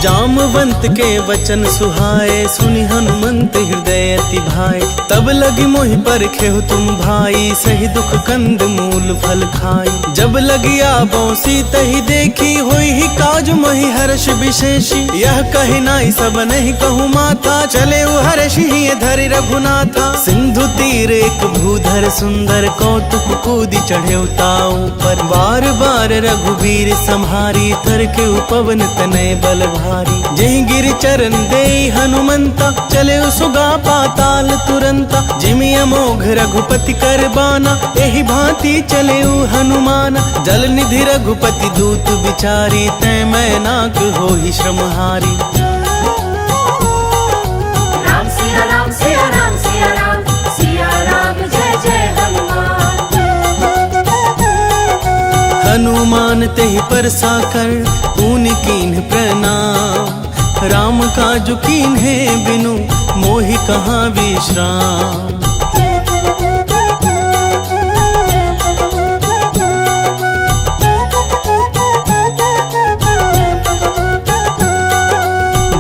जामवंत के वचन सुहाए, सुनि हनुमंत हृदय अति भाए। तब लगी मोहि पर खेहु तुम भाई, सही दुख कंद मूल फल खाई। जब लगी आबो सीत ही देखी, होई ही काज मोहि हर्ष विशेषी। यह कहि नाई सब नहीं कहूँ माथा, चले हर्ष ही धरि रघुनाथा। सिंधु तीर एक भूधर सुंदर, कौतुक कूदी चढ़े ताऊ पर। बार बार रघुवीर संहारी, तर के उपवन तनय बल भारी। जहि गिर चरण देई हनुमंता, चले सुगा पाताल तुरंता। जिमि अमोघ रघुपति कर बाना, एहि भांति चले हनुमान। जल निधि रघुपति दूत बिचारी, तै मैं नाक होहि श्रमहारी। राम सिया राम सिया राम सिया राम, सिया राम जय जय हनुमान। हनुमान तेहि परसा कर, पून कीन्ह प्रणाम। राम काजु कीन्हे बिनु, मोहि कहाँ विश्राम।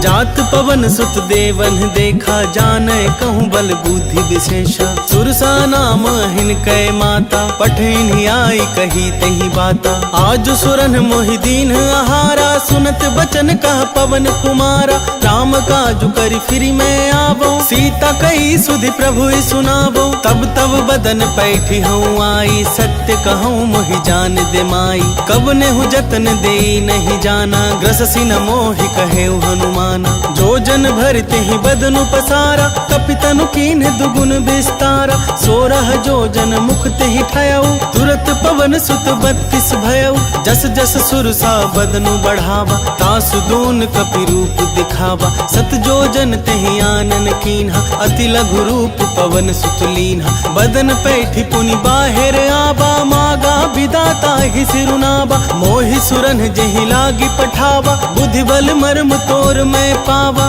जात पवन सुत देवन देखा, जानै कहूँ बल बुद्धि विशेषा। सुरसा नाम हिनकै माता, पठिन आई कही तही बाता। आज सुरन मोहि दीन आहारा, सुनत बचन कह पवन कुमारा। राम काजु करि फिरि मैं आवो, सीता कही सुधि प्रभु सुनावो। तब तब बदन पैठी हूँ आई, सत्य कहूँ मोहि जान दे माई। कब नेहु जतन दे नहीं जाना, ग्रससि न मोहि कहे हनुमान। जो जन भरते ही बदनु पसारा, कपितनु कीन्ह दुगुन विस्तारा। 16 जो जन मुखते ही ठयऊ, तुरत पवन सुत 32 भयऊ। जस जस सुरसा बदनु बढ़ावा, तासु दून कपि रूप दिखावा। सत जो जन तेहि आनन कीन्हा, अति लघु रूप पवन सुत लीन्हा। बदन पैठी पुनि बाहिर आबा, मागा विदाता ही सिरुनाबा। मोहि सुरन जेहि लागी पठावा, बुद्धि बल मर्म तोर मैं पावा।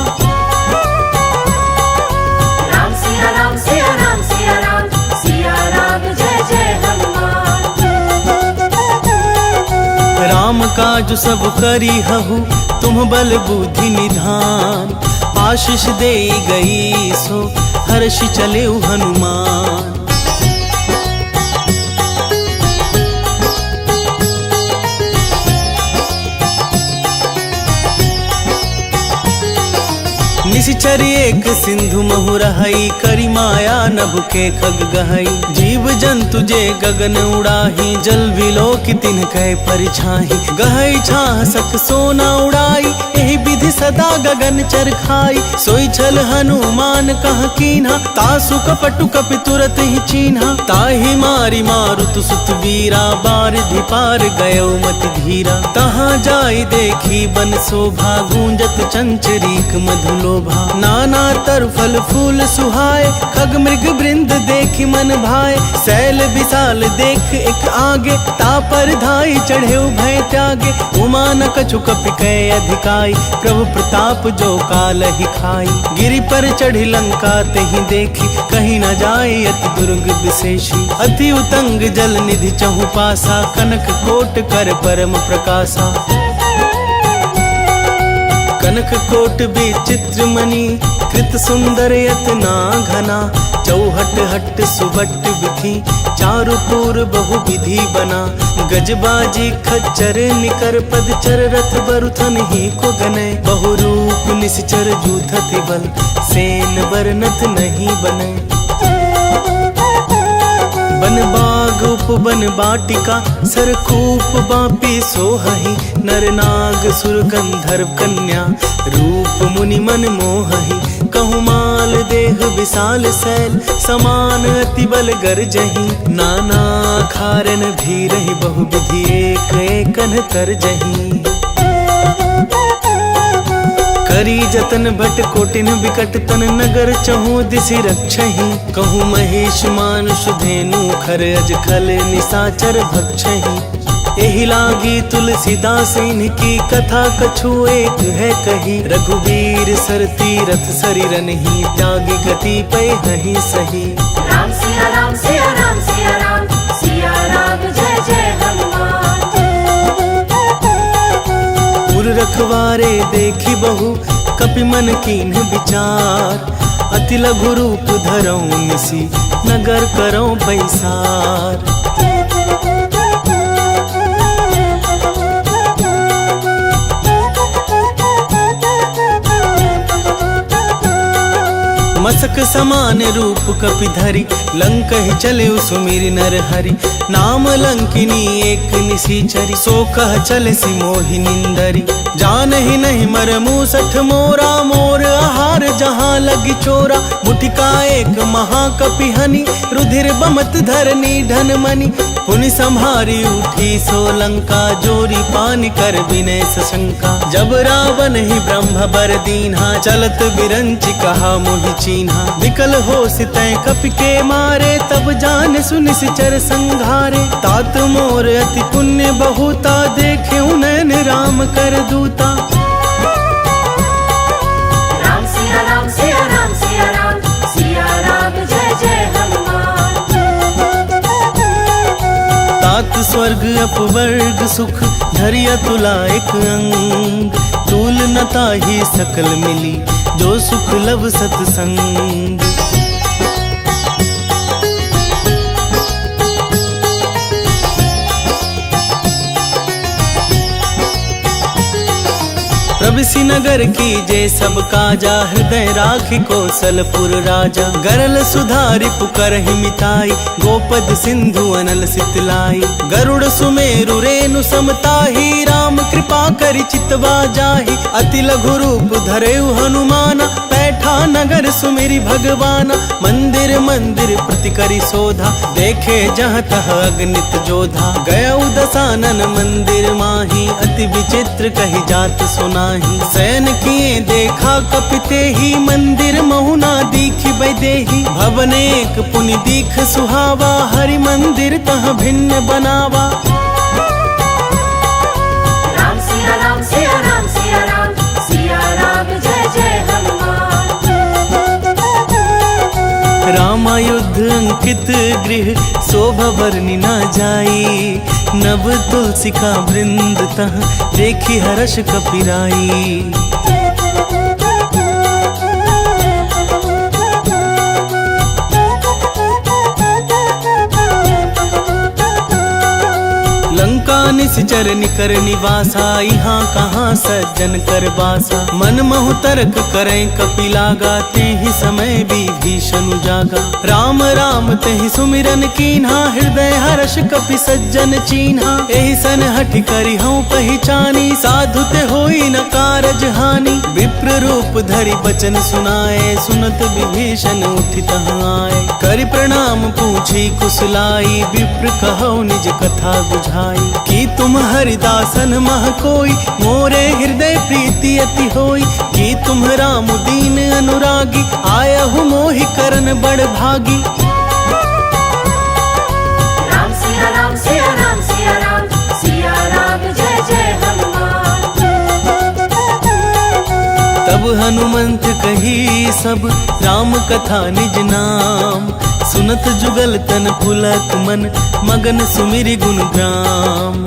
राम सिया राम सिया राम सिया राम, सिया राम जय जय हनुमान। राम काज सब करी हहु, तुम बल बुद्धि निधान। आशीष दे गई सो, हर्ष चले हनुमान। निश्चर एक सिंधु महु रहई, करी माया नभ के खग गहई। जीव जंतु जे गगन उड़ाही, जल विलोक तिन कै परिछाही। गहई छाह सक सोना उड़ाई, एहि विधि सदा गगन चर खाई। सोई छल हनुमान कह कीन्हा, तासु कपटु कपि तुरत ही चीन्हा। ताहि मारी मारुत सुत वीरा, बारिधि पार गयो मति धीरा। तहाँ जाई देखी बन शोभा, गूंजत चंचरीक मधुलोभा। नाना तर फल फूल सुहाए, खग मृग वृंद देखि मन भाए। शैल विशाल देख एक आगे, तापर धाई चढ़े भय त्यागे। उमा न कछु कपि कै अधिकाई, प्रभु प्रताप जो काल ही खाई। गिरि पर चढ़ी लंका तेहि देखी, कहीं न जाए अति दुर्ग विशेषी। अति उतंग जल निधि चहु पासा, कनक कोट कर परम प्रकाशा। कनक कोट विचित्र मणि, कृत सुंदर यतना घना। चौहट हट सुबट विधि, चारु पूर बहु विधि बना। गजबाजी खच्चर निकर पदचर, रथ बरुथन ही को गने। बहु रूप निश्चर जूथति बल, सेन बरनत नहीं बने। बन बाग उपवन बाटिका, सरकूप बापी सोहहि। नर नाग सुर गंधर्व कन्या, रूप मुनि मन मोहहि। कहु माल देह विशाल शैल, समान अति बल गरजहि। नाना खारन धीरहि, बहु विधि एक एकन तरजहि। करी जतन भट कोटिन विकट तन, नगर चहु दिसि रक्षहि। कहूँ महेश मानुष धेनु, खर अज खल निशाचर भक्षहि। एहि लागी तुलसीदास इनकी, कथा कछु एक है कही। रघुवीर सर तीरथ सरिरन ही, त्यागी गति पै हहि सही। राम सिया राम सिया राम सिया राम, सिया राम जय जय हनुमान। सुर रखवारे देखी बहु कपि मन कीन्ह विचार। अति लघु रूप धरऊं निसी नगर करऊं पैसार। मसक समान रूप कपि धरि लंक ही चले सुमिर नर हरि। नाम लंकिनी एक निसीचरी सो कह चले सी मोहि निंदरी। जान ही नहीं मर मूसठ मोरा मोर आहार जहाँ लगी चोरा। मुठिका एक महाकपि हनि रुधिर बमत धरनी धन मनि। पुनि संहारी उठी सो लंका जोरी पानी कर विनय सशंका। जब रावण ही ब्रह्म बर दीन्हा चलत बिरंचि कहा मोहि चीन्हा। विकल हो सितै कपि के मारे तब जान सुनि सिचर संघारे। तात मोर अति पुण्य बहुता देखे नैन राम कर दूता। राम सिया राम सिया राम सिया राम सिया राम जय जय हनुमान। तात स्वर्ग अपवर्ग सुख धरिया तुला एक अंग। तूल न ताहि सकल मिली जो सुख लव सतसंग। प्रविसी नगर की जय सब काजा हृदय राखी कौशलपुर राजा। गरल सुधारि पुकरहि मिताई गोपद सिंधु अनल सितलाई। गरुड़ सुमेरु रेणु समताही राम कृपा करि चितवा जाहि। अति लघु रूप धरेउ हनुमाना बैठा नगर सुमिरि भगवाना। मंदिर मंदिर प्रति करि शोधा देखे जहाँ तह अगणित जोधा। गया दसानन मंदिर माही अति विचित्र कही जात सुनाही। सैन किए देखा कपिते ही मंदिर महुना दीखि बैदेही। भवन एक पुनि दीख सुहावा हरि मंदिर तह भिन्न बनावा। राम सिया राम सिया राम सिया राम सिया राम जय जय हनुमान। रामायुद्ध अंकित गृह शोभा वर्णि न जाई। नव तुलसी का वृंद तह देखी हर्ष कपिराई। लंका निश्चर निकर निवासा यहाँ कहाँ सज्जन कर बासा। मन महु तर्क करें कपि लागा ते ही समय विभीषण जागा। राम राम ते ही सुमिरन कीन्हा हृदय हर्ष कपि सज्जन चीन्हा। एहि सन हठि करि हूँ पहचानी साधु ते होई न कारज हानि। विप्र रूप धरि बचन सुनाए सुनत विभीषण उठि तहाँ आए। करि प्रणाम पूछी कुशलाई विप्र कहो निज कथा बुझाई। कि तुम हरिदासन मह कोई मोरे हृदय प्रीति अति होई। कि तुम राम दीन अनुरागी आयहु मोहि करन बड़ भागी। राम सिया राम सिया राम सिया राम सिया राम जय जय हनुमान। तब हनुमंत कही सब राम कथा निज नाम। सुनत जुगल तन पुलक मन मगन सुमिरि गुण ग्राम।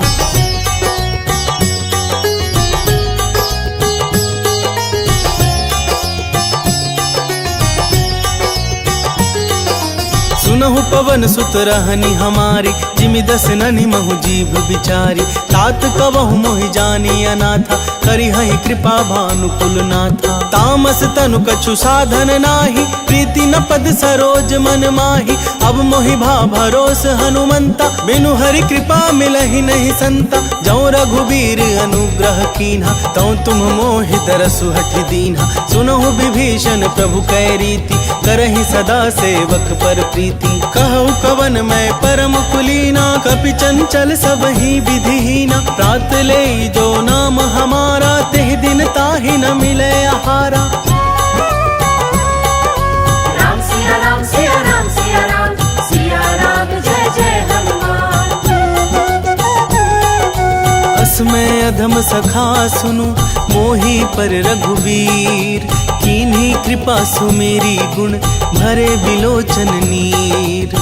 सुनहु पवन सुत रहनी हमारी जिमि दस ननि महु जीभ बिचारी। तात कवहु मोहि जानी अनाथा करि हहि कृपा भानुकुल नाथा। तामस तनु कछु साधन नाही प्रीति न पद सरोज मन माही। अब मोहि भा भरोस हनुमंता बिनु हरि कृपा मिलहि नहीं संता। जौ रघुबीर अनुग्रह कीन्हा तौ तुम मोहि दरसु हठि दीन्हा। सुनहु विभीषण प्रभु कै रीति करहि सदा सेवक पर प्रीति। कहु कवन मैं परम कुलीना कपि चंचल सब ही विधिहीना। प्रात ले जो नाम हमारा तेह दिन ताहि न मिले आहारा। राम सिया राम सिया राम सिया राम सिया राम जय जय हनुमान। असमय अधम सखा सुनु मोहि पर रघुवीर। कीन्ही कृपा सुमेरी गुण भरे बिलोचन नीर।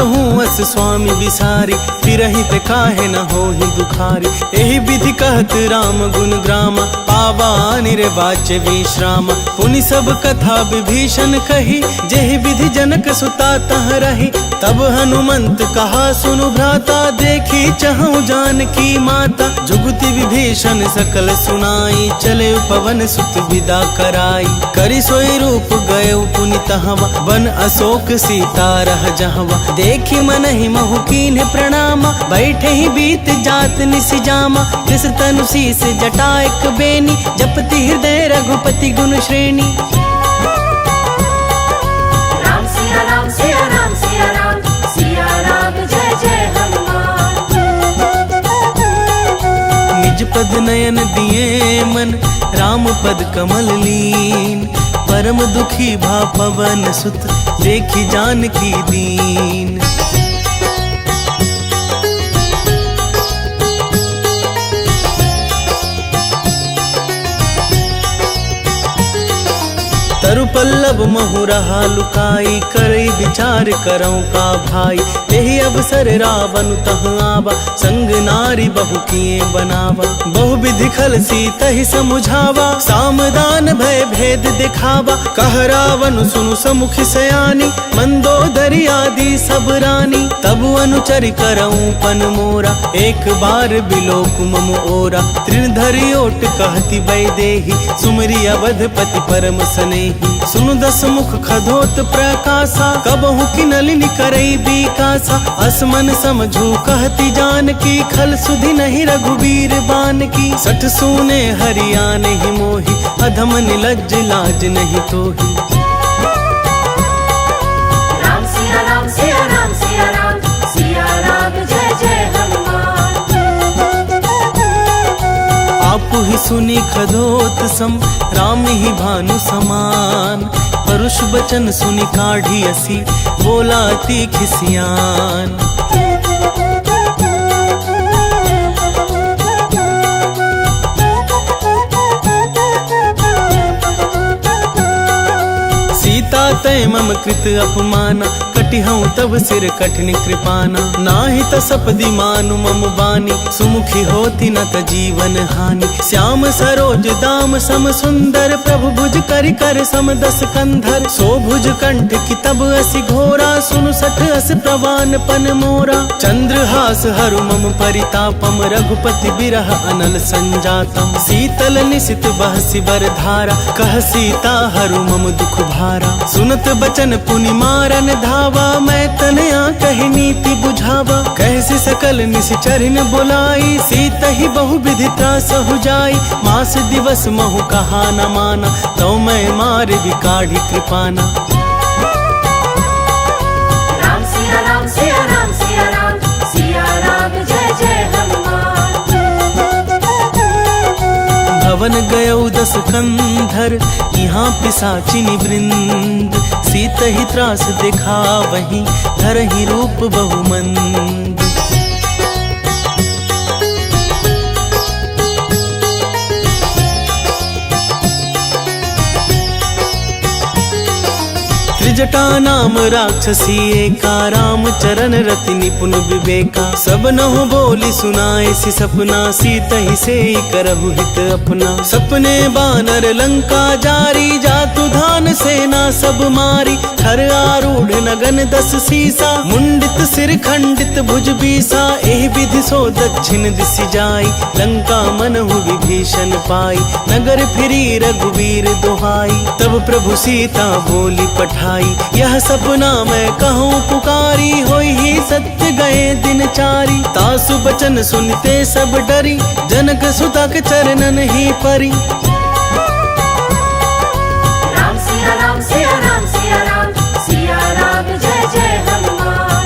हूँ अस स्वामी बिसारी, फिरहि ते काहे न होहि दुखारी। एहि विधि कहत राम गुण ग्रामा, पावा निर्वाच्य विश्रामा। पुनि सब कथा विभीषण कही, जेहि विधि जनक सुता तह रही। तब हनुमंत कहा सुनु भ्राता, देखी चहु जानकी माता। जुगति विभीषण सकल सुनाई, चले पवन सुत विदा कराई। करि सोई रूप गए पुनि तहवा, बन अशोक सीता रह जहवा। देखी मनहि महु कीन्ह प्रणामा, बैठे ही बीत जात निसि जामा। तिस तनु शीस जटा एक बेनी, जपति हृदय रघुपति गुण श्रेणी। राम सिया राम सिया राम सिया राम, सिया राम जय जय हनुमान। निज पद नयन दिए मन, राम पद कमल लीन। परम दुखी भा पवन सुत, देखी जानकी दीन। तरु पल्लव महु रहा लुकाई, करई विचार करऊं का भाई। यही अवसर रावण तह आवा, संग नारी बहु किए बनावा। बहु विधि खल सीता ही समुझावा, सामदान भय भेद दिखावा। कह रावण सुनु समुख सयानी, मंदोदरी आदि सब रानी। तब अनुचर करऊं पन मोरा, एक बार बिलोक मम ओरा। तृणधरि ओट कहती वैदेही, सुमरी अवधपति परम स्नेही। सुनु दस मुख खधोत प्रकाशा, कबहु की नलिनी करई बिकासा। असमन समझू कहती जानकी, खल सुधि नहीं रघुबीर बान की। सठ सूने हरिया नहीं मोही, अधम निलज्ज लाज नहीं तोही। राम सिया राम सिया राम सिया राम, सिया राम जय जय हनुमान। आपु ही सुनी खधोत सम, राम ही भानु समान। परुष बचन सुनि काढ़ी असी, बोला अति खिसियान। सीता तय मम कृत अपमाना, कटिहऊँ तब सिर कठिन कृपाना। नाही त सपदि मानु मम बानी, सुमुखी होती न त जीवन हानि। श्याम सरोज दाम सम सुंदर, प्रभु भुज करि कर सम दस कंधर। सो भुज कंठ की तब असी घोरा, सुनु सठ अस प्रवान पन मोरा। चंद्रहास हरु मम परितापम, रघुपति बिरह अनल संजातम। शीतल निशित बहसि बर धारा, कह सीता हरु मम दुख भारा। सुनत बचन पुनि मारन धावा, मैं तनया कही नीति बुझावा। कैसे सकल निश्चर न बुलाई, सीता ही बहु विधि त्रास हो जाई। मास दिवस महु कहा न माना, तो मैं मार भी काढ़ी कृपाना। राम सिया राम सिया राम सिया राम, सिया राम जय जय हनुमान। भवन गयौ दस कंधर, यहाँ पिसाचिनी वृंद। सीत ही त्रास दिखा वहीं, धरहि रूप बहुमंद। त्रिजटा नाम राक्षसी एका, राम चरण रति निपुण विवेका। सब नहुँ बोली सुनाए सि सपना, सीत ही से करहु हित अपना। सपने बानर लंका जारी, जातु धान सेना सब मारी। खर आरूढ़ नगन दस सीसा, मुंडित सिर खंडित भुज बीसा। एहि विधि सो दक्षिण दिशि जाई, लंका मनहु विभीषण पाई। नगर फिरी रघुवीर दुहाई, तब प्रभु सीता बोली पठाई। यह सपना मैं कहूँ पुकारी, होई ही सत्य गए दिन चारी। तासु बचन सुनते सब डरी, जनक सुता के चरणन ही परी। राम सिया राम सिया राम सिया राम, सिया राम जय जय हनुमान।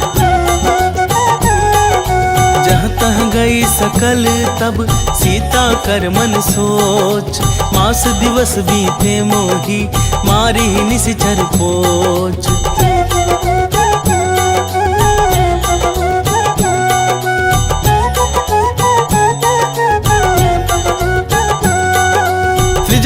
जहाँ तह गई सकल तब, सीता कर मन सोच। मास दिवस बीते मोही, मारी निश्चर पोच।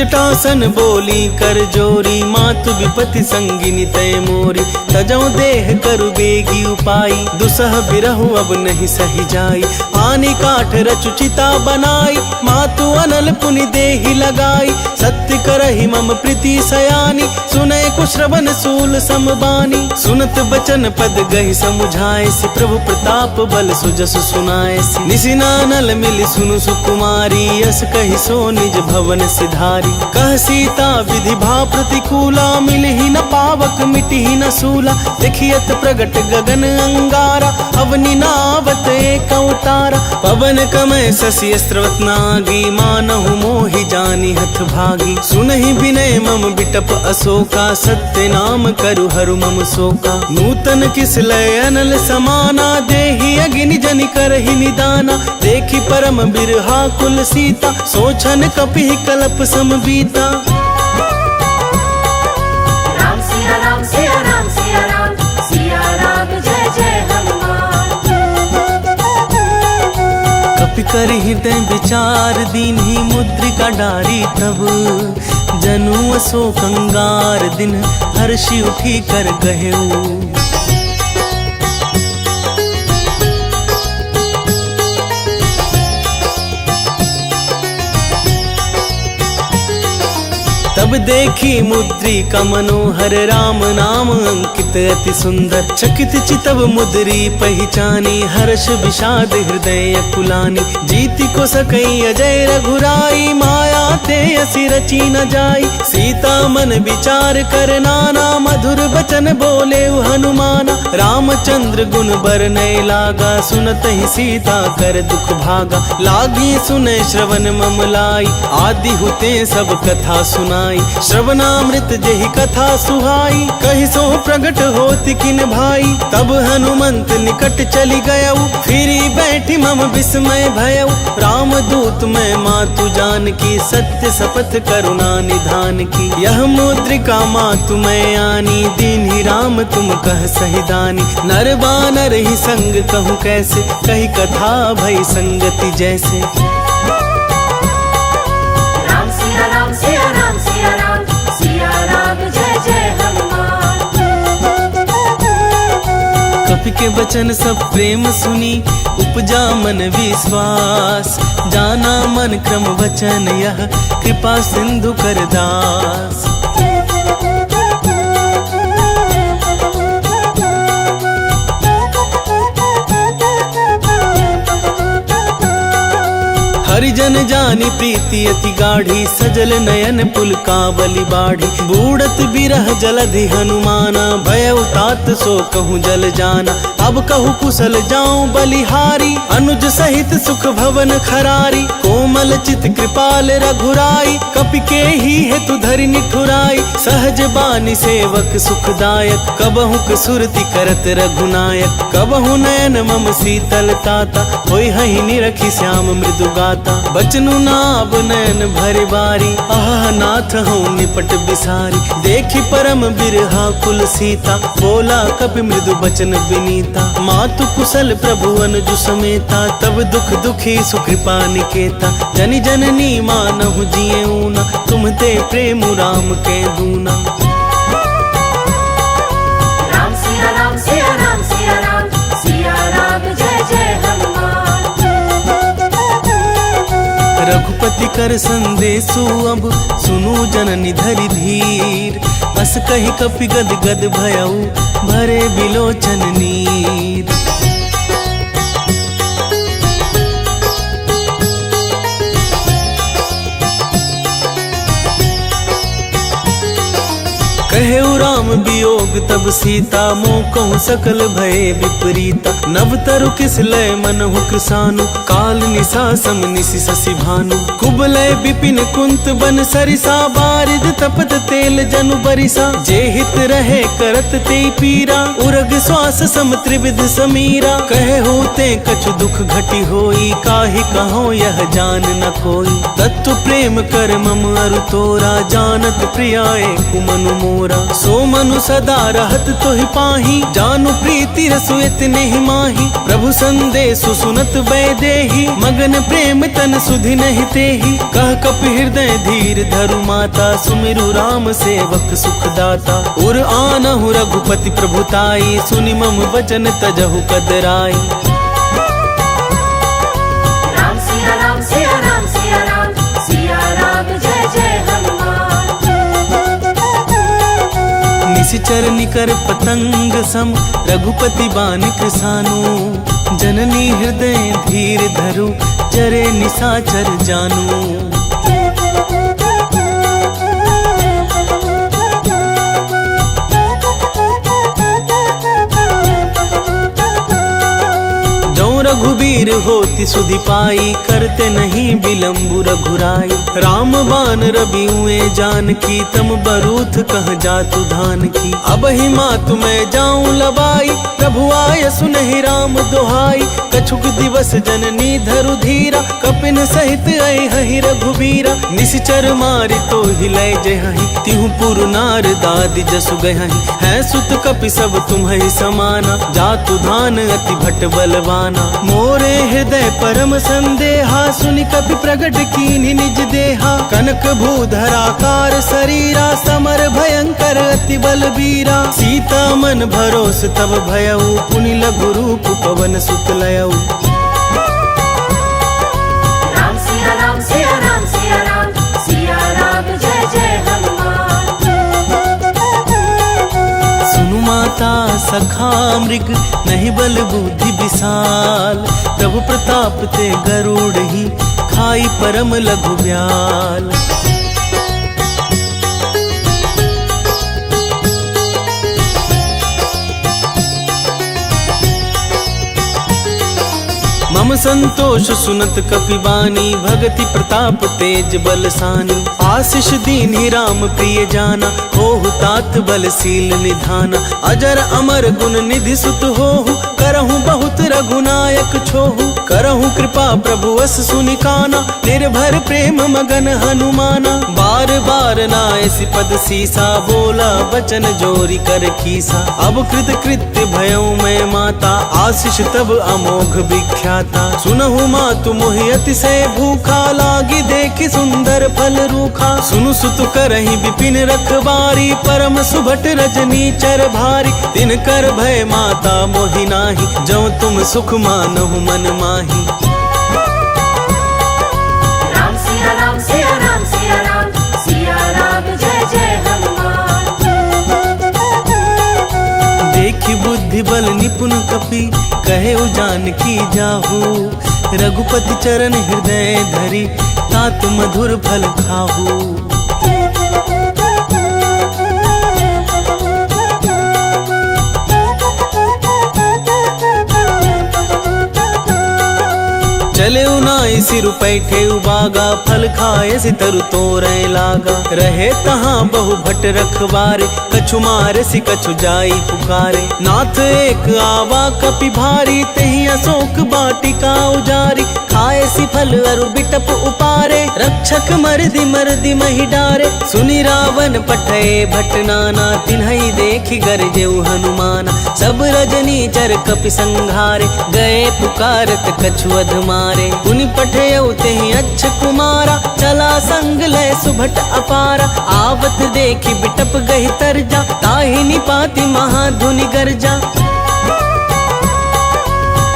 जटासन बोली कर जोरी, मातु विपति संगिनी तय मोरी। तजौ देह करु बेगी उपाई, दुसह बिरहु अब नहीं सही जाई। आनी काठ रचु चिता बनाई, मातु अनल पुनि देहि लगाई। सत्य करहि मम प्रीति सयानी, सुनै कुश्रवण सूल समबानी। सुनत बचन पद गहि समुझाए, सि प्रभु प्रताप बल सुजसु सुनाए। निसिनानल मिलि सुनु सुकुमारी, यस कहि सो निज भवन सिधारी। कह सीता विधि भा प्रतिकूला, मिलहि न पावक मिटहि न सूला। देखियत प्रगट गगन अंगारा, अवनि नावत एक अवतारा। पवन कमय शशि अस्त्रवत नागी, मानहु मोहि जानि हठ भागी। सुनहि विनय मम बिटप अशोका, सत्य नाम करु हरु मम शोका। नूतन किस लय अनल समाना, देहि अग्नि जनि करहि निदाना। देखि परम बिरहा कुल सीता, सोचन कपिहि कलप सम बीता। राम सिया राम सिया राम सिया राम, सिया राम जय जय हनुमान। कपि कर हृदय विचार, दीन्ही मुद्रिका डारी तब। जनु अशोक अंगार, दिन हर्षि उठी कर गहेऊ। तब देखी मुद्रिका मनोहर, राम नाम अंकित अति सुंदर। चकित चितव मुद्री पहचानी, हर्ष विषाद हृदय अकुलानी। जीति को सकई अजय रघुराई, माया ते असि रची न जाई। सीता मन विचार कर नाना, मधुर बचन बोले हनुमाना। रामचंद्र गुण बरनय लागा, सुनत ही सीता कर दुख भागा। लागी सुने श्रवण मम लाई, आदि हुते सब कथा सुनाई। श्रवणामृत जेहि कथा सुहाई, कहि सो प्रगट होति किन भाई। तब हनुमंत निकट चली गयऊ, फिरी बैठी मम विस्मय भयऊ। राम दूत मैं मातु जान की, सत्य शपथ करुणा निधान की। यह मुद्रिका मातु मैं आनी, दीन्ही राम तुम कह सही दानी। नर बानर ही संग कहूँ कैसे, कही कथा भई संगति जैसे। राम सिया राम सिया राम सिया राम, सिया राम जय जय हनुमान। कपि के वचन सब प्रेम सुनी, उपजा मन विश्वास। जाना मन क्रम वचन यह, कृपा सिंधु कर दास। हरिजन जानी प्रीति अति गाढ़ी, सजल नयन पुलकावली बाढ़ी। बूढ़त बिरह जलधि हनुमाना, भयउ तात सो कहूँ जल जाना। अब कहूँ कुशल जाऊं बलिहारी, अनुज सहित सुख भवन खरारी। कोमल चित कृपाल रघुराई, कपि के ही हेतु धरि निठुराई। सहज बानी सेवक सुखदायक, कबहु सुरति करत रघुनायक। कबहु नयन मम शीतल ताता, होय हहि निरखि श्याम मृदु गाता। बचनु नाब नयन भरि बारी, आह नाथ हूँ निपट बिसारी। देखि परम बिरहा कुल सीता, बोला कपि मृदु बचन विनीता। मातु कुशल प्रभु अनुज समेता, तब दुख दुखी सुकृपा निकेता। जनि जननी मानहु जिए ऊना, तुम ते प्रेम राम के दूना। राम सिया राम सिया राम सिया राम, सिया राम जय जय हनुमान। रघुपति कर संदेशु अब, सुनु जननी धरि धीर। अस कहि कपि गद गद भयऊ, भरे बिलोचन नीर। कहेउ राम वियोग तब सीता, मोह कहूँ सकल भय विपरीता। नव तरु किस लय मनहु कृसानु, काल निशा सम निशि शशि भानु। कुबलय विपिन कुंत बन सरिसा, बारिद तपत तेल जनु बरिसा। जे हित रहे करत ते पीरा, उरग श्वास सम त्रिविध समीरा। कहे होते कछु दुख घटी होई, काहि कहो यह जान न कोई। तत्व प्रेम कर मम अरु तोरा, जानत प्रियाए कुमनु मोरा। सो मानु सदा रहत तो ही पाही, जानु प्रीति रसु इतने ही माही। प्रभु संदेश सुनत बैदेही, मगन प्रेम तन सुधि नहीं तेही। कह कपि हृदय धीर धरु माता, सुमिरु राम सेवक सुखदाता। उर आनहु रघुपति प्रभुताई, सुनि मम वचन तजहु कदराई। राम सिया राम सिया राम सिया राम, सिया राम जय जय हनुमान। निशिचर निकर पतंग सम, रघुपति बानिक सानु। जननी हृदय धीर धरु, चरे निशाचर जानू। रघुबीर होति सुधि पाई, करते नहीं विलम्बु रघुराई। राम बान रबिउए जानकी, तम बरूथ कह जातु धान की। अब ही मातु मैं जाऊं लबाई, प्रभु आय सुनहि राम दोहाई। कछुक दिवस जननी धरु धीरा, कपिन सहित अहि रघुबीरा। निशिचर मारि तो हिलय जहि, तिहु पुर नार दादि जसु गहि। है सुत कपि सब तुम्हि समाना, जातु धान अति भट बलवाना। मोरे हृदय परम संदेहा, सुनि कपि प्रगट कीन्हि निज देहा। कनक भूधराकार शरीरा, समर भयंकर अति बलबीरा। सीता मन भरोस तब भयउ, पुनि लघु रूप पवन सुत लयउ। राम सिया राम सिया राम सिया राम, सिया राम जय जय हनुमान। सुनु माता सखा मृग, नहीं बल बुद्धि विशाल। प्रभु प्रताप ते गरुड़ ही, खाई परम लघु ब्याल। मम संतोष सुनत कपि बानी, भगति प्रताप तेज बलसानी। आशीष दीन्हि राम प्रिय जाना, होहु तात बलशील निधाना। अजर अमर गुण निधि सुत होहु, करहु बहुत रघुनायक छोहु। करहु कृपा प्रभु अस सुनि काना, निर्भर प्रेम मगन हनुमाना। बार बार नायसि पद सीसा, बोला वचन जोरी कर कीसा। अब कृत कृत्य भयउ मैं माता, आशीष तब अमोघ विख्याता। सुनहु मातु मोहि अतिशय भूखा, लागी देखि सुंदर फल रूखा। सुनु सुत करहि विपिन रखबारी, परम सुभट रजनी चर भारी। तिन कर भय माता मोहि नाही, जौ तुम सुख मानहु मन माही। राम सिया राम सिया राम सिया राम, सिया राम जय जय हनुमान। देखि बुद्धि बल निपुण कपि, कहे जानकी जाहू। रघुपति चरण हृदय धरि, तात मधुर फल खाहू। चले उनाई सिर पैठे उबागा, फल खाए सि तरु तोरय लागा। रहे तहाँ बहु भट रखबारे, कछु मारे सि कछु जाई पुकारे। नाथ एक आवा कपि भारी, तेहि अशोक बाटिका उजारी। खाए सि फल अरु बिटप उपारे, रक्षक मरदि महि डारे। सुनि रावण पठय भट नाना, तिन्हई देखि गरजेउ हनुमाना। सब रजनी चर कपि संघारे, गए पुकारत कछु अधमारे। पुनि पठयउ तेहि अच्छ कुमारा, चला संग लय सुभट अपारा। आवत देखि बिटप गहि तरजा, ताहि निपाति महाधुनि गरजा।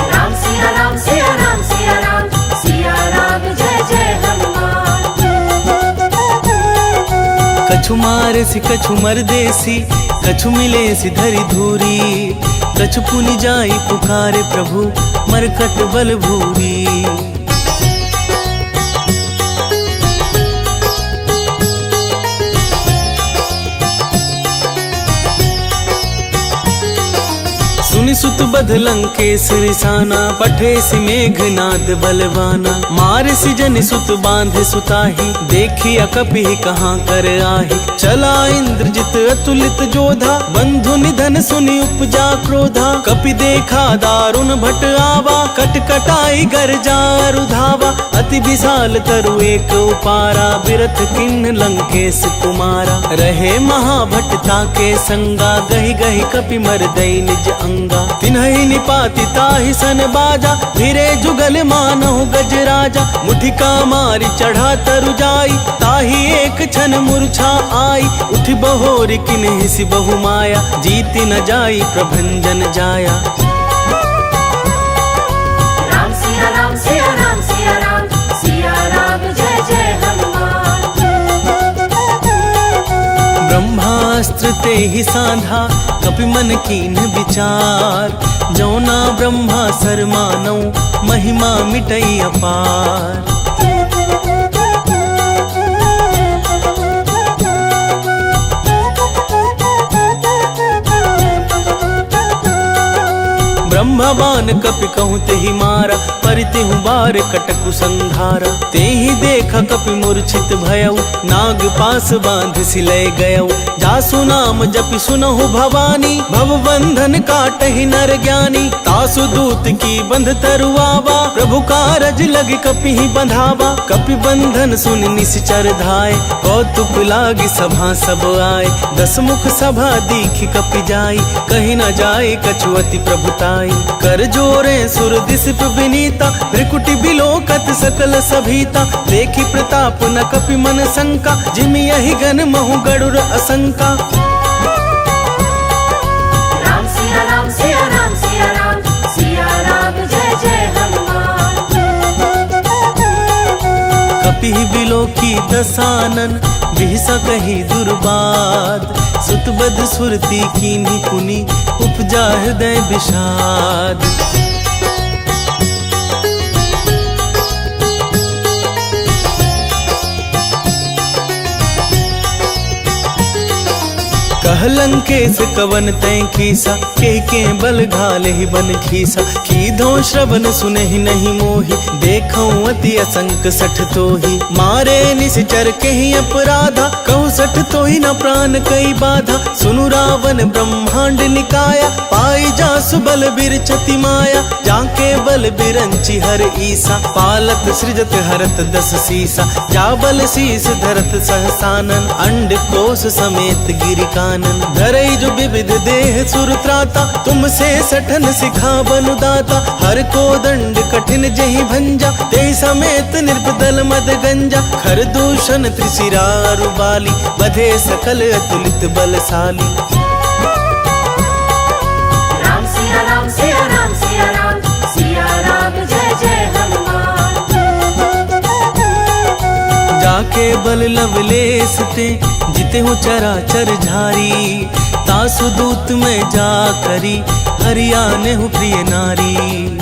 राम सिया राम सिया राम सिया राम, सिया राम जय जय हनुमान। कछु मारे सि कछु मरदेसी, कछु मिले सि धरि धूरी। कछु पुनि जाई पुकारे प्रभु, मरकट बल भूरी। सुनि सुत बध लंकेश रिसाना, पठे सि मेघनाद बलवाना। मार सि जन सुत बांधे सुताही, देखिया कपि कहाँ कर आही। चला इंद्रजित अतुलित जोधा, बंधु निधन सुनि उपजा क्रोधा। कपि देखा दारुण भट आवा, कट कटाई गरजा रुधावा। अति अति विशाल तरु एक उपारा, बिरथ किन्न लंकेश कुमारा। रहे महाभट्टा के संगा, गही गही कपि मरदई निज अंगा। तिन्हि निपाति ताहि सन बाजा, फिरे जुगल मानहु गज राजा। मुठिका मारी चढ़ा तरु जाई, ताहि एक क्षण मूर्छा आई। उठ बहोर किन्हि सि बहु माया, जीति न जाई प्रभंजन जाया। राम सिया राम सिया राम सिया राम, सिया राम जय जय हनुमान। ब्रह्मास्त्र ते ही साधा, कपि मन कीन विचार। जौना ब्रह्मा सर मानौ, महिमा मिटई अपार। ब्रह्मवान कपि कहूँ तेहि मारा, परितेहु बार कटकु संघारा। तेहि देखा कपि मूर्छित भयउ, नाग पास बांध सिलय गयउ। जासु नाम जपि सुनहु भवानी, भव बंधन काटहि नर ज्ञानी। तासु दूत की बंध तरुआवा, प्रभु कारज लग कपि ही बंधावा। कपि बंधन सुन निश्चर धाय, कौतुक लागी सभा सब आए। दस मुख सभा दीखि कपि जाई, कहीं न जाए कछुअति प्रभुताई। कर जोरे सुर दिसिप विनीता, भ्रिकुटि बिलोकत सकल सभीता। देखी प्रताप न कपि मन शंका, जिमि यही गन महु गरुड़ असंका। राम सिया राम सिया राम सिया राम, सिया राम जय जय हनुमान। कपि बिलोकी दसानन, बिहसा कही दुर्बाद। सुतबद सुरती कीन्ही पुनि, उपजा हृदय विषाद। कह लंकेश कवन तै खीसा, के बल घाले ही बन खीसा। कीधो श्रवण सुनहि नहीं मोहि, देखौ अति असंक सठ तोहि। मारे निश्चर केहि अपराधा, कहु सठ तोहि न प्राण कई बाधा। सुनु रावण ब्रह्मांड निकाया, पाई जासु बल बिरचति माया। जाके बल बिरंचि हर ईसा, पालत सृजत हरत दस सीसा। जा बल शीस धरत सहसानन, अंड कोश समेत गिरिकानन। धरई जो विविध देह सुर त्राता, तुमसे सठन सिखा बनु दाता। हर को दंड कठिन जहि भंजा, ते समेत निर्बदल मद गंजा। खर दूषण त्रिशिरारु बाली, बधे सकल अतुलित बलशाली। राम सिया राम सिया राम सिया राम, सिया राम जय जय हनुमान। जाके बल लवलेस ते, जिते हो चराचर झारी। तासु दूत में जा करी, हरियाने हूँ प्रिय नारी।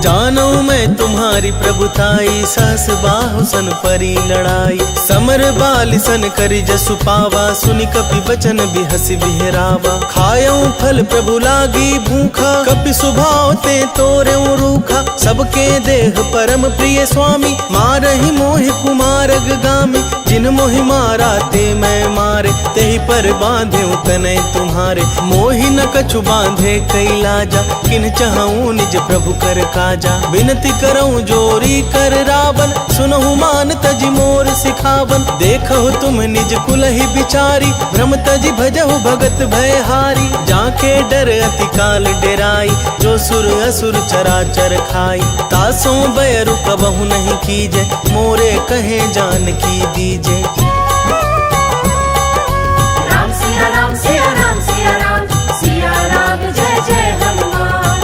जानो मैं तुम्हारी प्रभुताई, सहस बाहु सन परी लड़ाई। समर बाल सन करि जसु पावा, सुनि कपि बचन बिहसि बिहरावा। खायऊ फल प्रभु लागी भूखा, कपि सुभाव ते तोरेऊ रूखा। सबके देह परम प्रिय स्वामी, मारहि मोहि कुमारग गामी। जिन मोहि मारा ते मैं मारे, तेहि पर बांधे तनय तुम्हारे। मोहि न कछु बांधे कई लाजा, किन चाहूं निज प्रभु कर काजा। विनती करऊं जोरी कर रावण, सुनहु मान तजि मोर सिखावन। देखहु तुम निज कुलहि बिचारी, भ्रम तजि भजहु भगत भयहारी। जाके डर अति काल डेराई, जो सुर असुर चराचर खाई। तासों बैरु कबहु नहीं कीजे, मोरे कहे जान की दीजे। राम सिया राम सिया राम सिया राम, सिया राम जय जय हनुमान।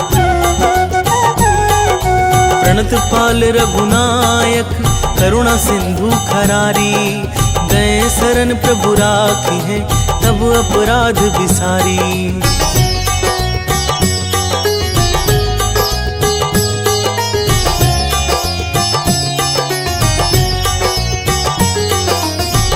प्रणत पाल रघुनायक, करुणा सिंधु खरारी। गए शरण प्रभु राखी है, तब अपराध विसारी।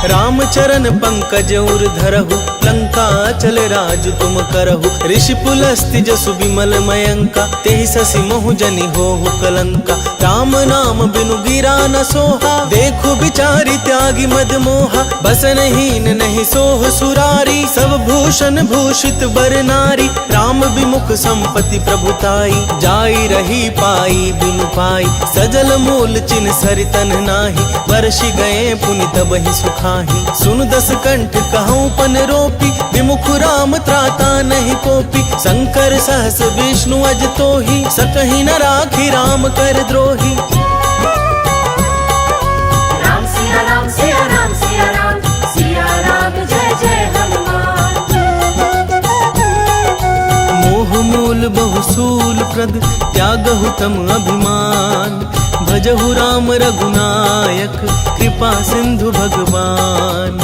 राम चरण पंकज उर धरहु, लंका चल राज तुम करहु। ऋषि पुलस्त्य जसु विमल मयंका, तेहि ससि महु जनि होहु कलंका। राम नाम बिनु गिरा न सोहा, देखो बिचारी त्यागी मद मोहा। बसनहीन नहीं सोह सुरारी, सब भूषण भूषित बर नारी। राम विमुख संपत्ति प्रभुताई, जाई रही पाई बिनु पाई। सजल मूल चिन सरितन नाही, वर्षि गए पुनि तबहि सुखाही। सुन दस कंठ कहूँ पन रोपी, विमुख राम त्राता नहीं कोपी। शंकर सहस विष्णु अज तोहि, सकहि न राखी राम कर द्रोही। राम सिया राम सिया राम सिया राम, सिया राम जय जय हनुमान। मोह मूल बहुसूल प्रद, त्यागहु तम अभिमान। भजहु राम रघुनायक, कृपा सिंधु भगवान।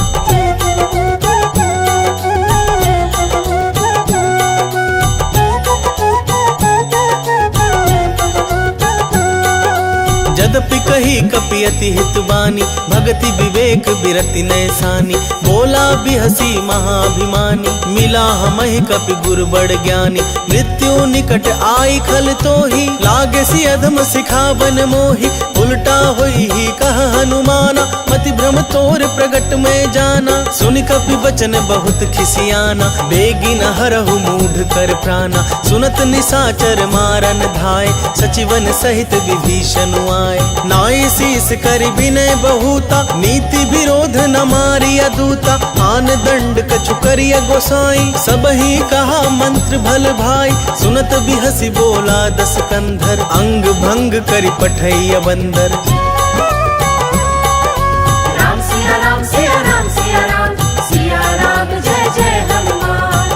यद्यपि कही कपि अति हितवानी, भगति विवेक बिरति नैसानी। बोला बिहसी महाभिमानी, मिला हमहि कपि गुर बड़ ज्ञानी। मृत्यु निकट आई खल तोहि, लागे सि अधम सिखावन मोहि। उल्टा होई ही कह हनुमाना, मति भ्रम तोर प्रगट में जाना। सुनि कपि वचन बहुत खिसियाना, बेगी न हरहु मूढ़ कर प्राणा। सुनत निशाचर मारन धाय, सचिवन सहित विभीषण आए। नाई शीस कर विनय बहुता, नीति विरोध न मारिया दूता। आन दंड कछु करिया गोसाई, सबहि कहा मंत्र भल भाई। सुनत बिहसी बोला दस कंधर, अंग भंग करि पठैया बंदर। राम सिया राम सिया राम सिया राम, सिया राम जय जय हनुमान।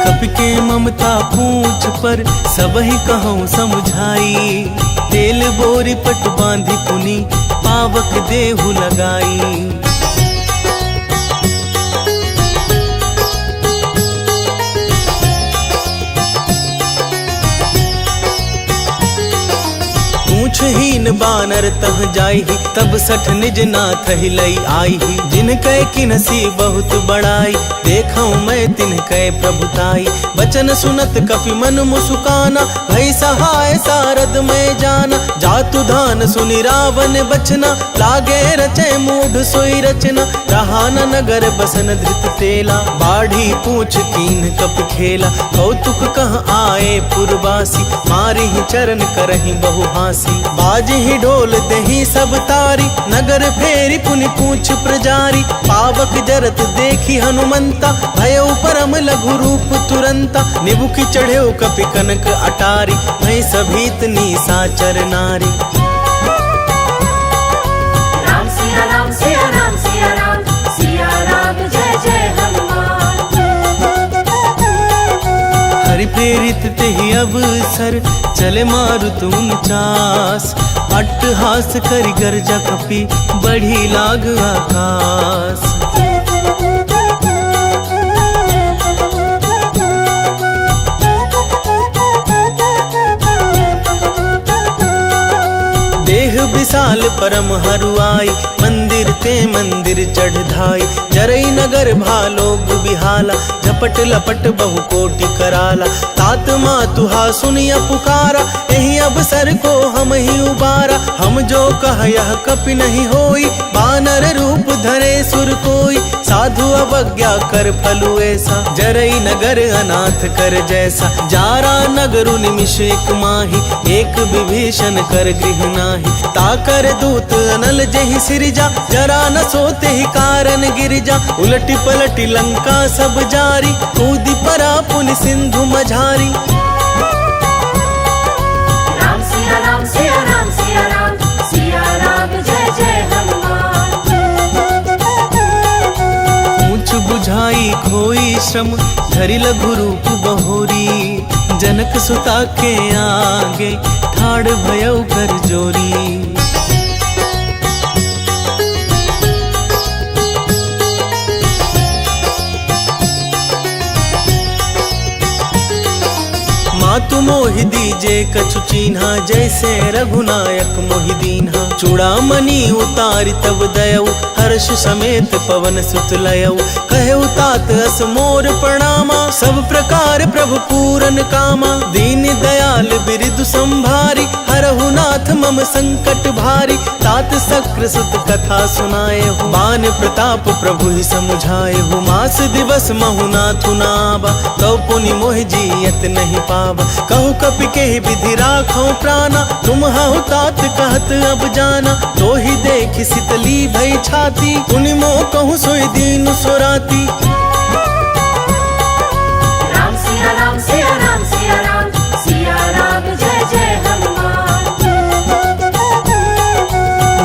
कपि के ममता पूछ पर, सबहि कहूँ समझाई। तेल बोरी पट बांधि पुनि, पावक देहु लगाई। पूछहीन बानर तह जाई, तब सठ निज नाथ हिलई आई। जिन कै किनसी बहुत बड़ाई, देखऊँ मैं तिन कै प्रभुताई। बचन सुनत कपि मन मुसुकाना, भई सहाय सारद में जाना। जातु धान सुनि रावण बचना, लागे रचे मूढ़ सोई रचना। रहा न नगर बसन धृत तेला, बाढ़ी पूछ कीन कपि खेला। कौतुक कह आए पुरवासी, मारी ही चरण करही बहु हासी। बाज ही ढोल दही सब तारी, नगर फेरी पुनि पूछ प्रजारी। पावक जरत देखी हनुमंता, भयउ परम लघु रूप तुरंता। निबुखि चढ़ेउ कपि कनक अटारी, भई सभीत निशाचर नारी। राम सिया राम सिया राम सिया राम, सिया राम जय जय हनुमान। हरि प्रेरित तेहि अवसर, चले मारुत उनचास। अट्टहास करि गर्जा कपि, बढ़ी लाग आकाश। देह विशाल परम हरुआई, मंदिर ते मंदिर चढ़ धाई। जरई नगर भालोग बिहाला, झपट लपट बहु कोटि कराला। तात मातुहा सुनिया पुकारा, यही अवसर को हम ही उबारा। हम जो कह यह कपि नहीं होई, बानर रूप धरे सुर कोई। साधु अवज्ञा कर फलु ऐसा, जरई नगर अनाथ कर जैसा। जारा नगरु निमिष एक माही, एक विभीषण कर गृह नाही। ताकर दूत अनल जहि सिरजा, जरा न सोते ही कारण गिरजा। उलटी पलटी लंका सब जारी, कूदी परा पुनि सिंधु मझारी। राम सिया राम सिया राम सिया राम, सिया राम जय जय हनुमान। ऊंच बुझाई खोई श्रम, धरि लघु रूप बहोरी। जनक सुता के आगे, ठाड़ भयउ कर जोरी। मातु मोहि मोहि दीजे कछु चीन्हा, जैसे रघुनायक मोहि दीन्हा। चूड़ामणि उतारि तब दयऊ, हर्ष समेत पवन सुत लयऊ। कहऊ तात अस मोर प्रणामा, सब प्रकार प्रभु पूरन कामा। दीन दयाल बिरदु संभारी, हरहु नाथ मम संकट भारी। तात सक्र सुत कथा सुनाए हो, बान प्रताप प्रभु ही समुझाए हो। मास दिवस महु नाथु नाबा, कौ पुनि मोहि जियत नहीं पावा। कहु कपि के विधि राखौ प्राणा, तुम हहु तात कहत अब जाना। तो ही देखि शीतली भई छाती, पुनि मोह कहूँ सोई दीन सोराती। राम सिया राम सिया राम सिया राम, सिया राम जय जय हनुमान।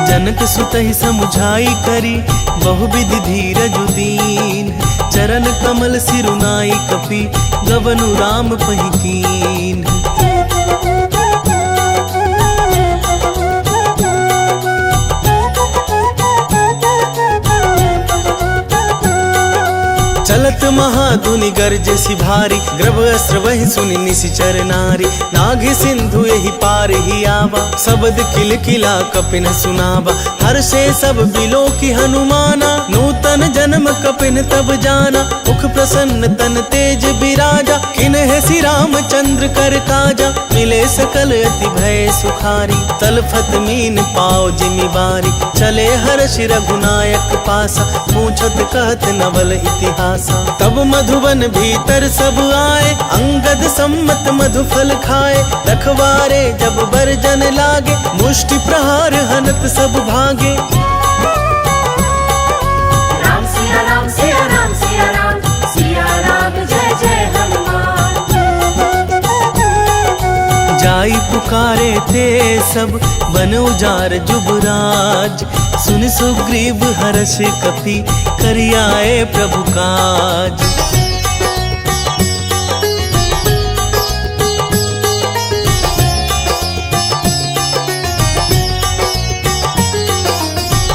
जनक सुतहि समुझाई करी, बहुविधि धीरजु दीन। चरण कमल सिरुनाई कपि, गवनु राम पहि कीन। चलत महाधुनि गर्जसि भारी, ग्रभ अस्त्र वहि सुनि निशिचर नारी। नाघि सिंधु यही पार ही आवा, शब्द किल किला कपिन सुनावा। हर्षे सब बिलो की हनुमाना, नूतन जन्म कपिन तब जाना। मुख प्रसन्न तन तेज बिराजा, किन्ह श्री रामचंद्र कर काजा। मिले सकल अति भय सुखारी, तलफत मीन पाओ जिमि बारी। चले हर्ष रघुनायक पासा, पूछत कहत नवल इतिहासा। तब मधुबन भीतर सब आए, अंगद सम्मत मधु फल खाए। रखवारे जब बरजन लागे, मुष्टि प्रहार हनत सब भागे। राम सिया राम सिया राम सिया राम, सिया राम जय जय हनुमान। जाई पुकारे ते सब, बन उजार जुबराज। सुन सुग्रीव हर्ष कपि, करियाए प्रभु काज।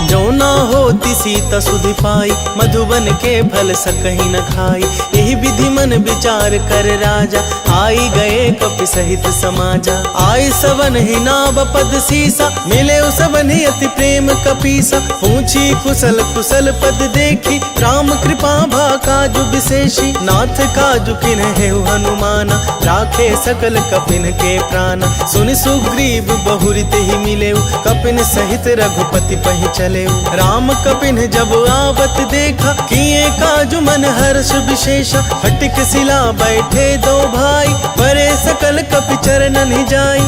जो ना होती सीता सुधि पाई, मधुबन के फल सकहि न खाई। यही विधि मन विचार कर राजा, आई गए कपि सहित समाजा। आई सवन ही नाव पद सीसा, मिले सवन ही अति प्रेम कपीसा। पूछी कुशल कुशल पद देखी, राम कृपा भा काजु विशेषी। नाथ काजु किन्हु हनुमाना, राखे सकल कपिन के प्राणा। सुनि सुग्रीव बहुरित ही मिले, कपिन सहित रघुपति पहि चले। राम कपिन जब आवत देखा, किए काजु मन हर्ष विशेषा। हटिक सिला बैठे दो भाई, परे सकल कपि चरणन ही जाई।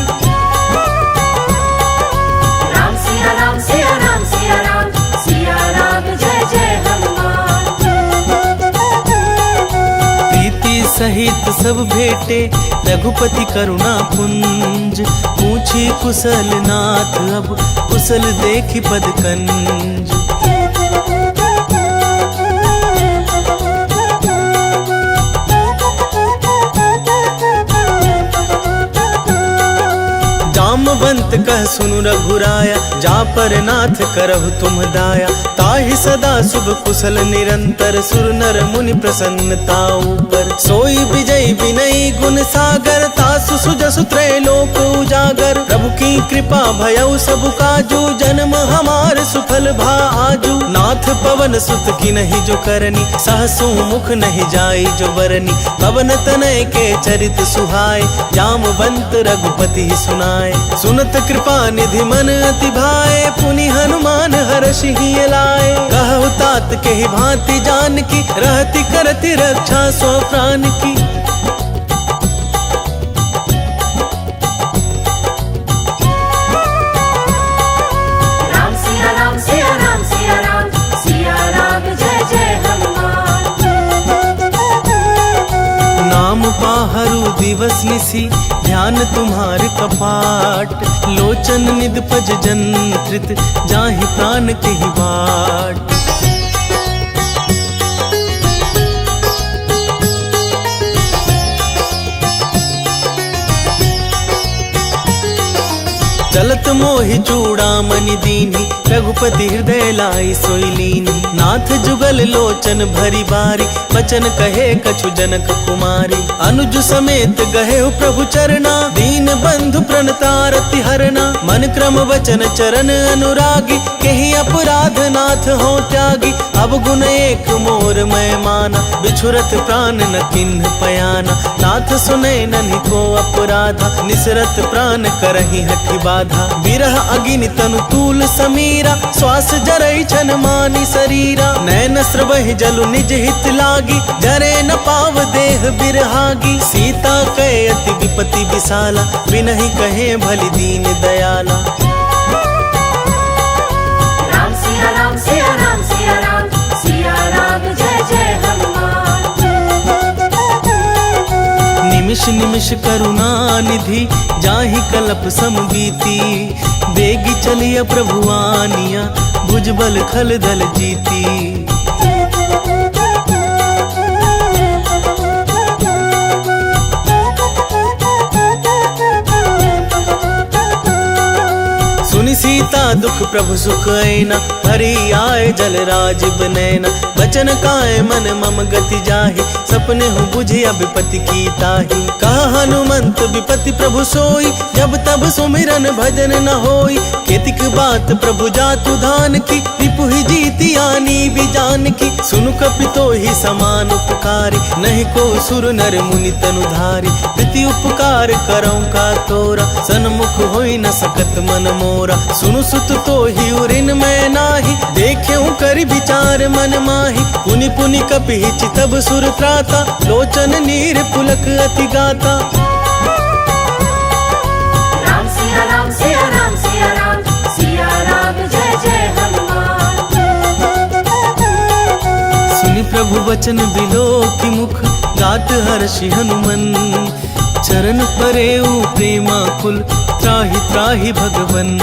राम सिया राम सिया राम सिया राम, सिया राम जय जय हनुमान। प्रीति सहित सब भेटे, रघुपति करुणा पुंज। पूछी कुशल नाथ अब, कुशल देखि पद कंज। जामवंत कह सुनु रघुराया, जा पर नाथ करहु तुम दाया। ताहि सदा शुभ कुशल निरंतर, सुर नर मुनि प्रसन्नता ऊपर। सोई विजय विनयी गुण सागर, तासु सुजसु त्रैलोक उजागर। प्रभु की कृपा भयउ सब काजू, जन्म हमार सुफल भा आजू। नाथ पवन सुत की नहीं जो करनी, सहसु मुख नहीं जाई जो बरनी। पवन तनय के चरित सुहाय, जामवंत रघुपति सुनाय। सुनत कृपा निधि मन अति भाए, पुनि हनुमान हर्षि ही लाए। कहु तात के ही भांति जान की, रहति करति रक्षा सो प्राण की। राम सिया राम सिया राम सिया राम, सिया राम जय जय हनुमान। नाम पाहरु दिवस निसी, ध्यान तुम्हार कपाट। लोचन निद पज जंत्रित, जाहि प्राण के ही बाट। चलत मोहि चूड़ामणि दीन्ही, रघुपति हृदय लाई सोई लीन्ही। नाथ जुगल लोचन भरी बारी, बचन कहे कछु जनक कुमारी। अनुज समेत गहे प्रभु चरना, दीन बंधु प्रणतारति हरना। मन क्रम वचन चरण अनुरागी, केहि अपराध नाथ हो त्यागी। अब गुण एक मोर मैं माना, बिछुरत प्राण न किन्ह पयाना। नाथ सुने नन्हि को अपराधा, निसरत प्राण करहि हठि बाधा। बिरह अगिनि तनु तूल समीरा, श्वास जरई छन मानी शरीरा। नैन स्रवहि जलु निज हित लागी, जरे न पाव देह बिरहागी। सीता कहे अति विपति विशाला, बिनहि कहे भली दीन दयाला। राम सिया राम सिया राम सिया राम, सिया राम जय जय हनुमान। निमिष निमिष करुणा निधि, जाहि कलप सम बीती। बेगी चलिया प्रभु आनिया, भुजबल खल दल जीती। सुनि सीता दुख प्रभु सुख ऐना, हरि आए जल राज बनैना। बचन काए मन मम गति जाहि, सपने हूँ बुझिया विपति की ताहि। कहा हनुमंत विपति प्रभु सोई, जब तब सुमिरन भजन न होई। केतिक बात प्रभु जातु धान की, रिपु ही जीती आनी भी जान की। सुनु कपितो ही समान उपकारी, नहीं को सुर नर मुनि तनुधारी। प्रीति उपकार करौं का तोरा, सन्मुख होई न सकत मन मोरा। सुनु सुत तो ही उरिन मैं नाही, देख्यूं कर विचार मन माही। पुनि पुनि कपि चितब सुर त्राता, लोचन नीर पुलक अति गाता। राम सिया राम सिया राम सिया राम, सिया राम जय जय हनुमान। सुनि प्रभु वचन बिलो की मुख, गात हर्षि हनुमन। चरण परेऊ प्रेमा कुल, त्राहि त्राहि भगवन।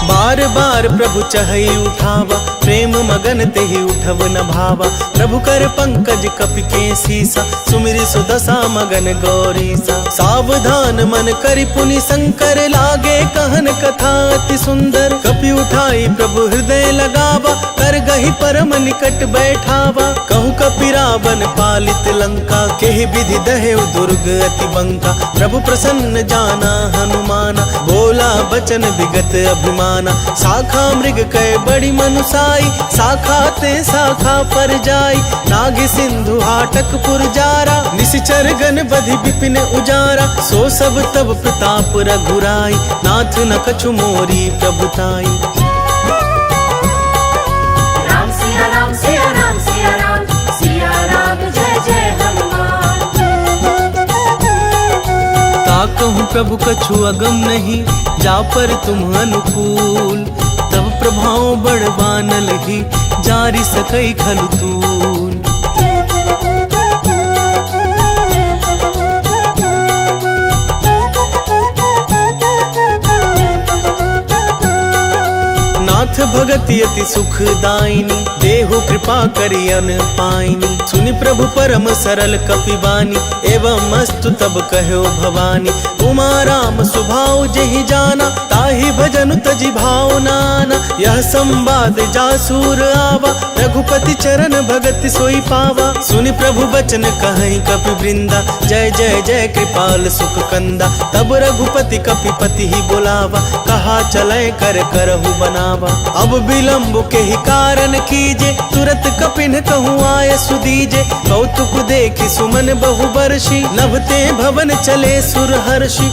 बार बार प्रभु चहई उठावा, प्रेम मगन तेहि उठव न भावा। प्रभु कर पंकज कपि के सीसा, सुमिरि सुदशा मगन गौरीसा। सावधान मन करि पुनि शंकर, लागे कहन कथा अति सुंदर। कपि उठाई प्रभु हृदय लगावा, कर गहि परम निकट बैठावा। कहु कपि रावण पालित लंका, केहि विधि दहेउ दुर्ग अति बंका। प्रभु प्रसन्न जाना हनुमाना, बोला बचन विगत अभिमाना। शाखा मृग कह बड़ी मनुसाई, शाखा ते शाखा पर जाई। नाग सिंधु हाटक पुर जारा, निशिचर गन बधि विपिन उजारा। सो सब तब प्रताप रघुराई, नाथ न कछु मोरी प्रभुताई। राम सिया राम सिया राम सिया राम, सिया राम जय जय हनुमान। ताकहु प्रभु कछु अगम नहीं, जा पर तुम अनुकूल। तब प्रभाव बड़वानल ही, जारी सकई खलु तूल। नाथ भगति अति सुखदायिनी, देहु कृपा करि अन पाइनी। सुनि प्रभु परम सरल कपिबानी, एवं मस्तु तब कहो भवानी। उमा राम सुभाव जेहि जाना, ताहि भजनु तजि भाव नाना। यह संवाद जासूर आवा, रघुपति चरण भगति सोई पावा। सुनि प्रभु बचन कहहि कपि वृंदा, जय जय जय कृपाल सुख कंदा। तब रघुपति कपिपति ही बुलावा, कहा चलै कर करहु बनावा। अब विलम्ब के ही कारण कीजे, तुरत कपिन कहूँ आय सुदीजे। कौतुक देखि सुमन बहु बरषि, नभते भवन चले सुर हर्षि।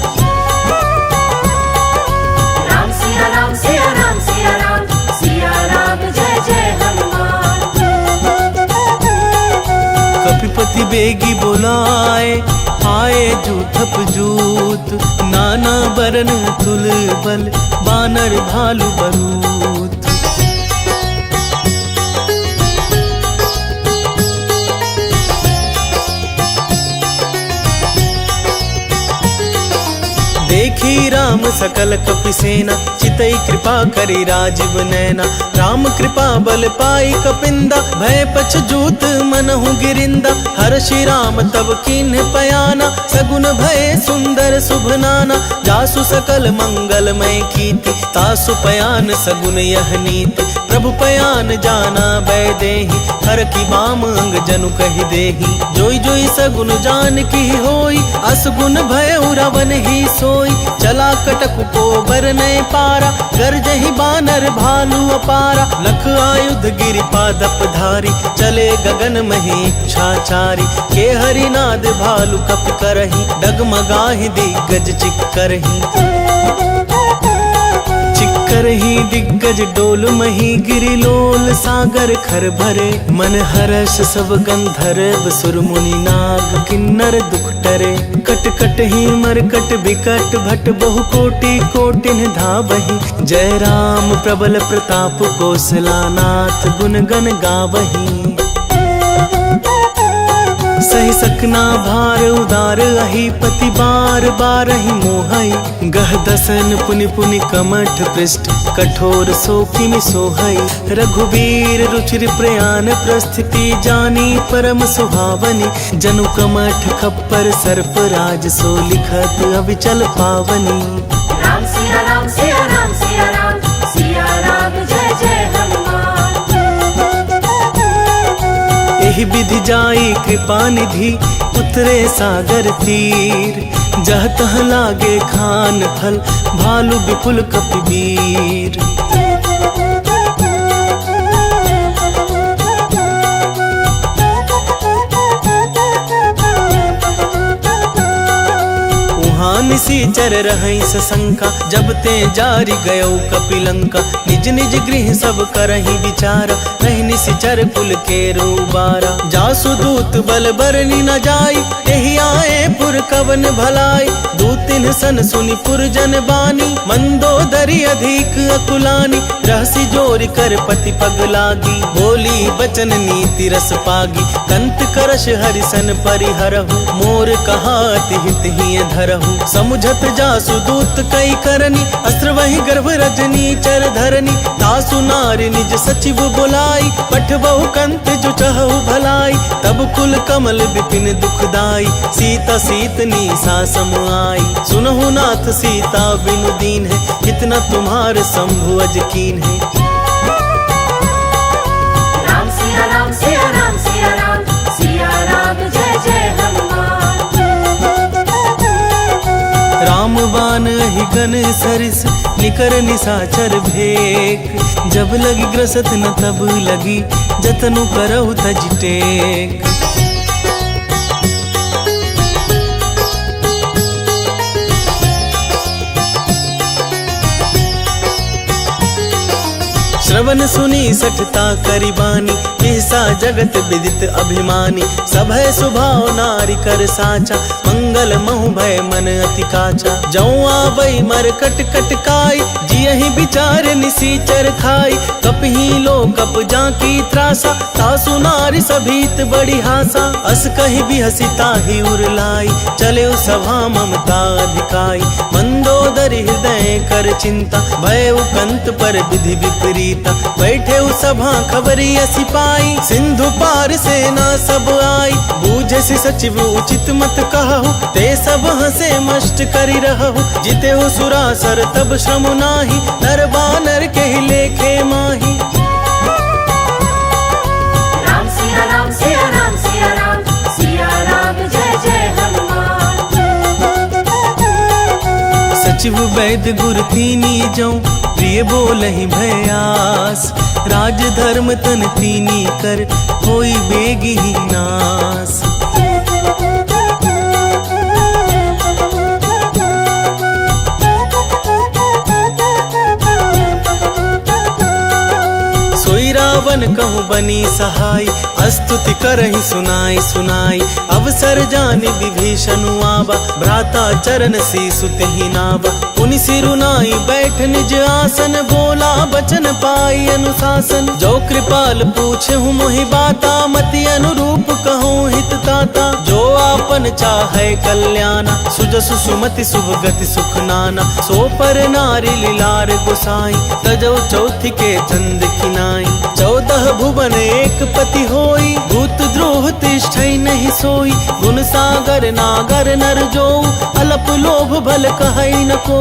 राम सिया राम सिया राम सिया राम, सिया राम जय जय हनुमान। कपिपति बेगी बोलाए, आए जूथप जूत। नाना बरन तुल बल, बानर भालु बरूत। देखी श्री राम सकल कपि सेना चितई कृपा करी राजीव नैना। राम कृपा बल पाई कपिंदा भय पछजूत मनहु गिरिंदा। हर श्री राम तब कीन्ह पयाना सगुन भय सुंदर शुभ नाना। जासु सकल मंगलमय कीर्ति तासु पयान सगुन यह नीति। प्रभु पयान जाना बैदेही हर की बाम अंग जनु कहि देही। जोई जोई सगुन जान की होई असगुन भय रावण ही सोई। चला कटक को बरनय पारा गरजहि बानर भालू अपारा। लख आयुध गिरि पादप धारी चले गगन मही इच्छाचारी। के हरिनाद भालू कपि करही डगमगाहि दिग्गज चिक करही। करही दिग्गज डोल मही गिरिलोल सागर खर भरे। मन हर्ष सब गंधर्व सुर मुनि नाग किन्नर दुख टरे। कट कट ही मरकट बिकट भट बहु कोटि कोटिन धावही। जय राम प्रबल प्रताप कौशलानाथ गुण गण गावही। सही सकना भार उदार अहि पति बार बार ही मोहई। गह दसन पुनि पुनि कमठ पृष्ठ कठोर सोकिमि सोहई। रघुवीर रुचिर प्रयाण प्रस्थिति जानी परम सुहावनी। जनु कमठ खप्पर सर्प राज सो लिखत अविचल पावनी। राम सिया राम सिया राम सिया राम सिया राम जय जय हनुमान। एहि विधि जाई कृपा निधि उतरे सागर तीर। जह तह लागे खान फल भालू विपुल कपिवीर। निसीचर रहई सशंका जब ते जारी गयो कपिलंका। निज निज गृह सब करही विचारा नहीं निसीचर कुल के रूबारा। जासु दूत बल बरनी न जाई एहि आए पुर कवन भलाई। दूतिन सन सुनि पुर जन बानी मंदोदरी अधिक अकुलानी। रहसी जोरी कर पति पग लागी बोली बचन नीति रस पागी। कंत करश हरिसन परिहरहु मोर कहाति हित ही धरहु। समुझत जासु दूत कई करनी अस्त्र वही गर्भ रजनी चर धरनी। तासु नारी निज सचिव बुलाई पठबहु कंत जो चहु भलाई। तब कुल कमल विपिन दुखदाई सीता सीतनी सा सम आई। सुनहु नाथ सीता बिनु दीन है इतना तुम्हार शंभु अज कीन है। राम सिया राम सिया राम सिया राम सिया राम जय जय हनुमान। राम बान ही गन सरिस निकर निसाचर भेक। जब लगी ग्रसत न तब लगी जतनु करहु तज टेक। श्रवण सुनी सठता करिबानी ऐसा जगत विदित अभिमानी। सभय सुभाव नारी कर साचा मंगल महु भय मन अति काचा। जौ आवई मर कट कट काई जियहि विचार निसीचर खाई। कपही लो कप जाकी त्रासा तासु नारी सभीत बड़ी हासा। अस कहि भी हसिता ही उरलाई चले सभा ममता अधिकाई। मंदोदरी हृदय कर चिंता भय कंत पर विधि विपरीता। बैठे सभा खबरी सिपाही सिंधु पार सेना सब आई। बूझे से सचिव उचित मत कहु ते सब हंसे मष्ट करी रहु। जिते हो सुरासर तब श्रम नाही नर बानर के ही लेखे माही। राम सिया राम सिया राम सिया राम सिया राम जय जय हनुमान। सचिव वैद्य गुर तीनी जौ प्रिय बोलहि भयास। राज धर्म तन तीनी कर होई बेगी नास। सोई रावण जीवन कहूँ बनी सहाय, स्तुति करहि सुनाई सुनाई। अवसर जानि विभीषण आवा, भ्राता चरण शीसु तेहि नावा। पुनि सिरुनाई बैठ निज आसन, बोला बचन पाई अनुशासन। जो कृपाल पूछहु मोहि बाता, मति अनुरूप कहूँ हित ताता। जो आपन चाहे कल्याणा, सुजसु सुमति शुभ गति सुख नाना। सो पर नारी लीलार गोसाई, तजौ चौथि के चंद खिनाई। 14 भुवन एक पति होई, भूत द्रोह तिष्ठै नहीं सोई। गुण सागर नागर नर जो, अलप लोभ भल कहै न को।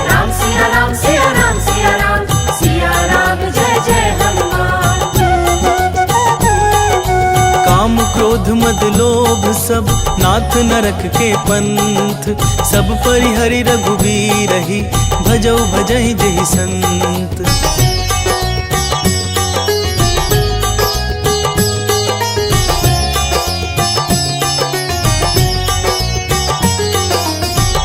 राम सिया राम सिया राम सिया राम, सिया राम जय जय हनुमान। काम क्रोध मद लोभ सब, नाथ नरक के पंथ। सब परिहरि रघुबीरहि, भजौ भजहि जेहि संत।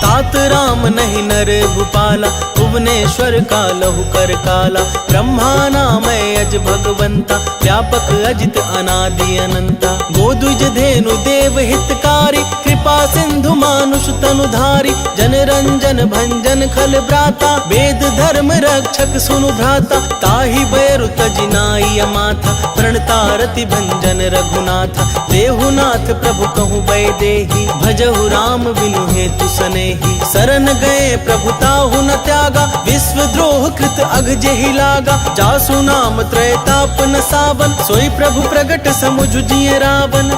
तात राम नहीं नर भूपाला, भुवनेश्वर का लहु कर काला। ब्रह्मा नामय अज भगवंता, व्यापक अजित अनादि अनंता। गोदुज धेनु देव हितकारी, कृपा सिंधु मानुष तनुधारी। जन रंजन भंजन खल भ्राता, वेद धर्म रक्षक सुनु भ्राता। ताहि बैरु तज नाई माथा, प्रणतारति भंजन रघुनाथा। देहुनाथ प्रभु कहूँ बैदेही, भजहु राम बिनु हेतु सनेही। शरण गए प्रभु ताहु न त्यागा, विश्व द्रोह कृत अघ जेहि लागा। जासु नाम त्रैताप न सावन, सोई प्रभु प्रगट समुझ जिए रावण।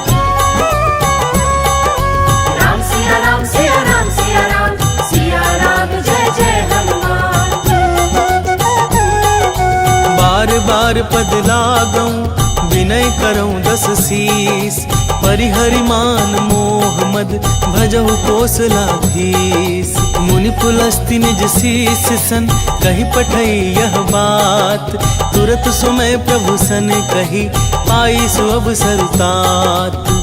राम सिया राम सिया राम सिया राम, सिया राम जय जय हनुमान। बार बार पद लागऊं, विनय करऊं 10 शीस। परिहरि मान मोह मद, भजहु कौशलाधीश। मुनि पुलस्ति निज शीस सन, कहि पठई यह बात। तुरत सुमय प्रभु सन कही, पाई सु अवसर तात।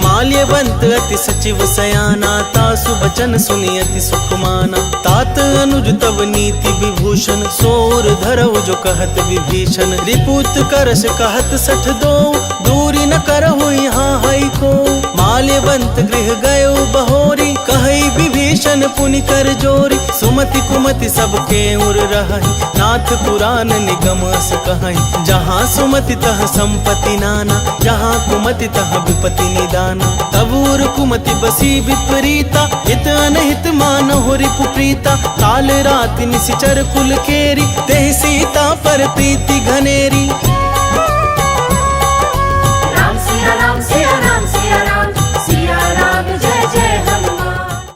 माल्यवंत अति सचिव सयाना, तासु बचन सुनि अति सुख माना। तात अनुज तब नीति विभूषण, सोर धरऊ जो कहत विभीषण। रिपुत करस कहत 62, दूरी न करहु यहाँ हई को। माल्यवंत गृह गयो बहोरी, कहई विभीषण पुनि कर जोरी। सुमति कुमति सबके उर रहहि, नाथ पुराण निगम अस कहहि। जहाँ सुमति तह संपत्ति नाना, जहाँ कुमति तह विपत्ति निदाना। तबूर कुमति बसी विपरीता, हित अनहित मानहु रिपु प्रीता। काल राति निशिचर कुल केरी, तेहि सीता पर प्रीति घनेरी।